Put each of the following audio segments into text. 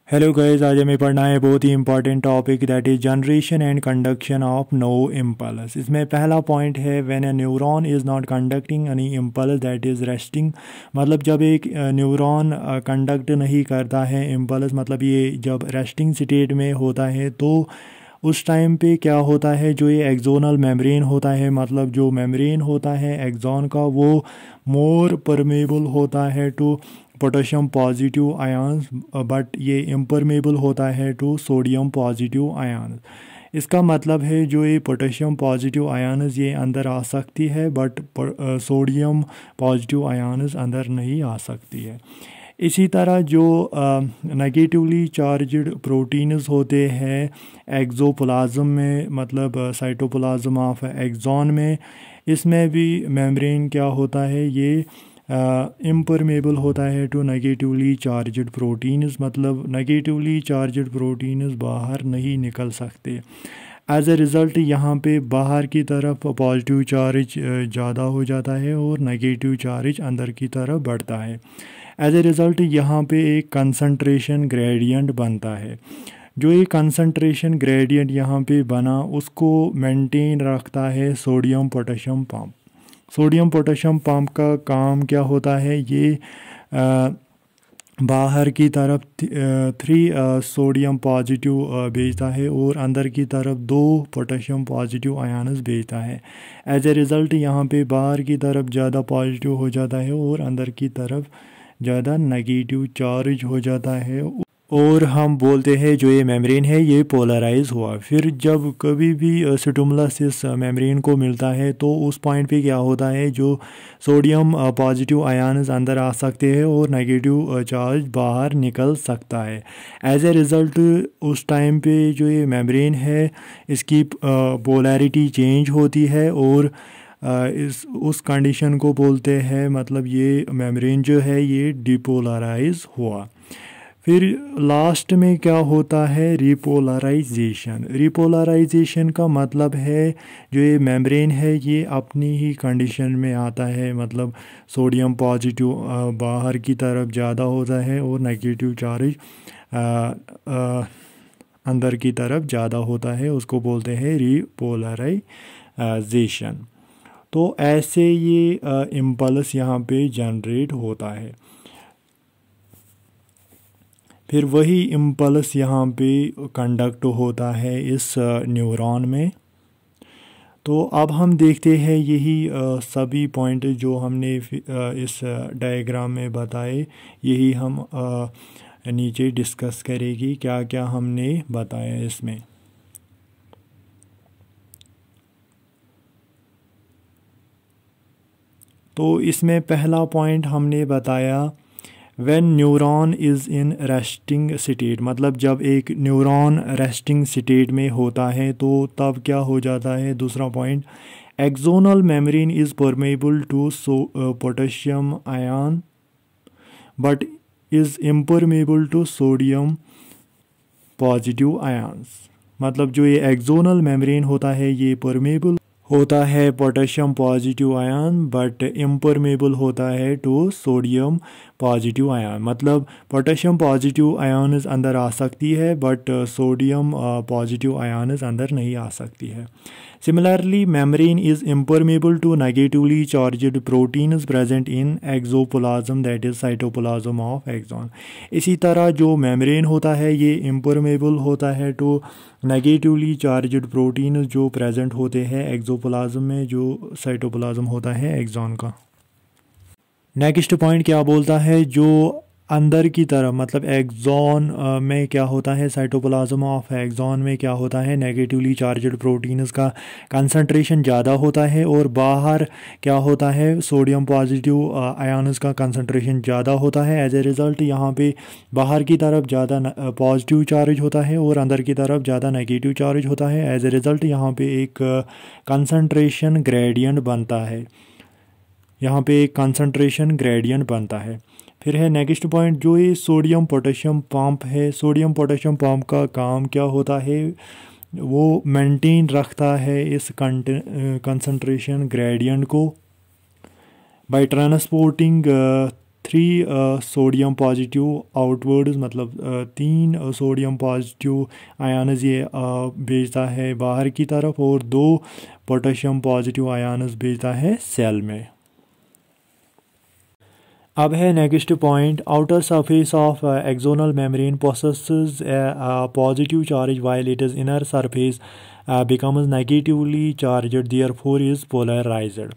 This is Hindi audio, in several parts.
हेलो गाइस, आज हमें पढ़ना है बहुत ही important topic that is generation and conduction of no impulse. इसमें पहला पॉइंट है when a neuron is not conducting any impulse that is resting. मतलब जब एक न्यूरॉन कंडक्ट नहीं करता है इम्पल्स, मतलब ये जब रेस्टिंग स्टेट में होता है तो उस टाइम पे क्या होता है, जो ये एक्सोनल मेम्ब्रेन होता है, मतलब जो मेम्ब्रेन होता है एक्सॉन का, वो मोर परमेबल होता है to potassium positive ions, but ये इम्परमेबल होता है टू सोडियम पॉजिटिव आयंस। इसका मतलब है जो ये पोटेशियम पॉजिटिव आयंस ये अंदर आ सकती है, बट सोडियम पॉजिटिव आयंस अंदर नहीं आ सकती है। इसी तरह जो नेगेटिवली चार्जड प्रोटीन्स होते हैं एक्सोप्लाज्म में, मतलब साइटोप्लाज्म ऑफ एक्सॉन में, इसमें भी मेम्ब्रेन क्या होता है, ये इम्परमेबल होता है टू नेगेटिवली चार्जड प्रोटीन्स, मतलब नेगेटिवली चार्जड प्रोटीन्स बाहर नहीं निकल सकते। एज ए रिज़ल्ट यहाँ पे बाहर की तरफ पॉजिटिव चार्ज ज़्यादा हो जाता है और नेगेटिव चार्ज अंदर की तरफ बढ़ता है। एज ए रिज़ल्ट यहाँ पे एक कंसंट्रेशन ग्रेडियंट बनता है। जो ये कंसंट्रेशन ग्रेडियंट यहाँ पे बना उसको मेंटेन रखता है sodium potassium pump. Sodium potassium pump का काम क्या होता है, ये बाहर की तरफ 3 सोडियम पॉजिटिव भेजता है और अंदर की तरफ 2 पोटेशियम पॉजिटिव आयन्स भेजता है। एज ए रिज़ल्ट यहाँ पे बाहर की तरफ ज़्यादा पॉजिटिव हो जाता है और अंदर की तरफ ज़्यादा नेगेटिव चार्ज हो जाता है, और हम बोलते हैं जो ये मेम्ब्रेन है ये पोलराइज हुआ। फिर जब कभी भी स्टिमुलस इस मेम्ब्रेन को मिलता है तो उस पॉइंट पे क्या होता है, जो सोडियम पॉजिटिव आयन्स अंदर आ सकते हैं और नेगेटिव चार्ज बाहर निकल सकता है। एज ए रिज़ल्ट उस टाइम पे जो ये मेम्ब्रेन है इसकी पोलैरिटी चेंज होती है और उस कंडीशन को बोलते हैं, मतलब ये मेम्ब्रेन जो है ये डिपोलराइज हुआ। फिर लास्ट में क्या होता है, रिपोलराइजेशन। रिपोलराइजेशन का मतलब है जो ये मेम्ब्रेन है ये अपनी ही कंडीशन में आता है, मतलब सोडियम पॉजिटिव बाहर की तरफ ज़्यादा होता है और नेगेटिव चार्ज अंदर की तरफ ज़्यादा होता है, उसको बोलते हैं रिपोलराइजेशन। तो ऐसे ये इम्पल्स यहाँ पे जनरेट होता है। फिर वही इम्पल्स यहाँ पे कंडक्ट होता है इस न्यूरॉन में। तो अब हम देखते हैं यही सभी पॉइंट जो हमने इस डायग्राम में बताए, यही हम नीचे डिस्कस करेंगे क्या क्या हमने बताया इसमें। तो इसमें पहला पॉइंट हमने बताया when neuron is in resting state, मतलब जब एक न्यूरॉन रेस्टिंग स्टेट में होता है तो तब क्या हो जाता है। दूसरा point, axonal membrane is permeable to potassium ion but is impermeable to sodium positive ions. मतलब जो ये एक्सोनल मेम्ब्रेन होता है ये परमेबल होता है potassium positive ion, but impermeable होता है टू सोडियम पॉजिटिव आयन। मतलब पोटेशियम पॉजिटिव आयन्स अंदर आ सकती है बट सोडियम पॉजिटिव आयन्स अंदर नहीं आ सकती है। Similarly membrane is impermeable to negatively charged proteins present in axoplasm that is cytoplasm of axon. इसी तरह जो मेम्ब्रेन होता है ये इम्परमेबल होता है टू नेगेटिवली चार्जड प्रोटीन जो प्रेजेंट होते हैं एक्सोप्लाज्म में, जो साइटोप्लाज्म होता है एक्सॉन का। नेक्स्ट पॉइंट क्या बोलता है, जो अंदर की तरफ मतलब एक्सॉन में क्या होता है, साइटोप्लाज्म ऑफ एक्सॉन में क्या होता है, नेगेटिवली चार्जड प्रोटीन्स का कंसंट्रेशन ज़्यादा होता है और बाहर क्या होता है, सोडियम पॉजिटिव आयन्स का कंसंट्रेशन ज़्यादा होता है। एज ए रिज़ल्ट यहाँ पे बाहर की तरफ ज़्यादा पॉजिटिव चार्ज होता है और अंदर की तरफ ज़्यादा नेगेटिव चार्ज होता है। एज ए रिज़ल्ट यहाँ पे एक कंसंट्रेशन ग्रेडियंट बनता है, यहाँ पे एक कंसंट्रेशन ग्रेडियंट बनता है। फिर है नेक्स्ट पॉइंट, जो ये सोडियम पोटेशियम पंप है, सोडियम पोटेशियम पंप का काम क्या होता है, वो मेंटेन रखता है इस कंसंट्रेशन ग्रेडियंट को by transporting 3 sodium positive outwards, मतलब 3 सोडियम पॉजिटिव आयन्स ये भेजता है बाहर की तरफ और 2 पोटेशियम पॉजिटिव आयन्स भेजता है सेल में। अब है next point, outer surface of axonal membrane possesses positive charge while it is inner surface becomes negatively charged therefore is polarized.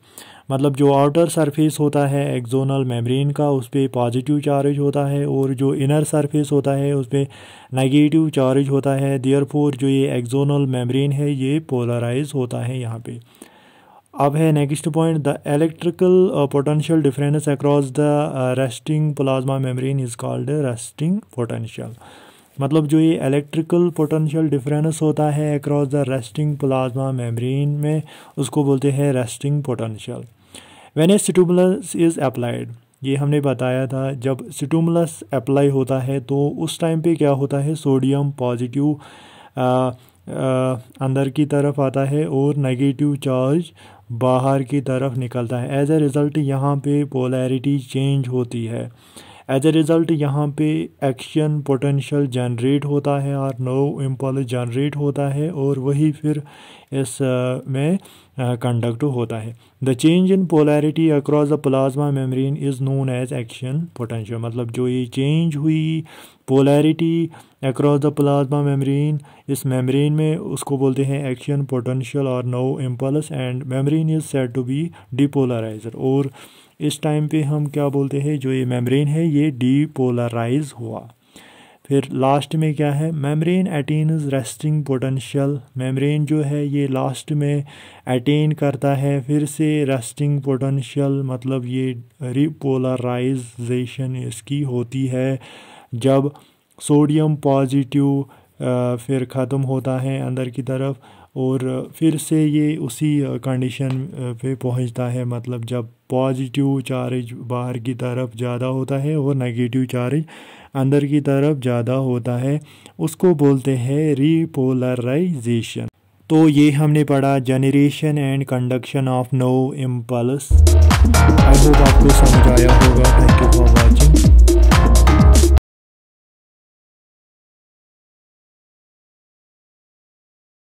मतलब जो आउटर सरफेस होता है एक्सोनल मेम्ब्रेन का उस पर पॉजिटिव चार्ज होता है और जो इनर सरफेस होता है उस पर नेगेटिव चार्ज होता है, देयरफॉर जो ये एक्सोनल मेम्ब्रेन है ये पोलराइज होता है यहाँ पे। अब है next point, the electrical potential difference across the resting plasma membrane is called resting potential. मतलब जो ये इलेक्ट्रिकल पोटेंशियल डिफरेंस होता है across the resting plasma membrane में उसको बोलते हैं resting potential. When A stimulus is applied, ये हमने बताया था जब स्टिमुलस अप्लाई होता है तो उस टाइम पे क्या होता है, सोडियम पॉजिटिव अंदर की तरफ आता है और नेगेटिव चार्ज बाहर की तरफ निकलता है। एज ए रिज़ल्ट यहाँ पे पोलैरिटी चेंज होती है। एज ए रिज़ल्ट यहाँ पे एक्शन पोटेंशियल जनरेट होता है और नो इम्पल्स जनरेट होता है और वही फिर इस में कंडक्ट होता है। The change in polarity across the plasma membrane is known as action potential. मतलब जो ये चेंज हुई polarity across the plasma membrane इस मेम्ब्रेन में उसको बोलते हैं एक्शन पोटेंशियल और no impulse and membrane is said to be depolarised. और इस टाइम पे हम क्या बोलते हैं, जो ये मेम्ब्रेन है ये डिपोलराइज हुआ। फिर लास्ट में क्या है, membrane attains resting potential. Membrane जो है ये लास्ट में अटेन करता है फिर से रेस्टिंग पोटेंशियल, मतलब ये रिपोलराइजेशन इसकी होती है जब सोडियम पॉजिटिव फिर ख़त्म होता है अंदर की तरफ और फिर से ये उसी कंडीशन पे पहुंचता है। मतलब जब पॉजिटिव चार्ज बाहर की तरफ ज़्यादा होता है और नेगेटिव चार्ज अंदर की तरफ ज़्यादा होता है उसको बोलते हैं रिपोलराइजेशन। तो ये हमने पढ़ा generation and conduction of no impulse. I hope आपको समझ आया होगा। Thank you for watching.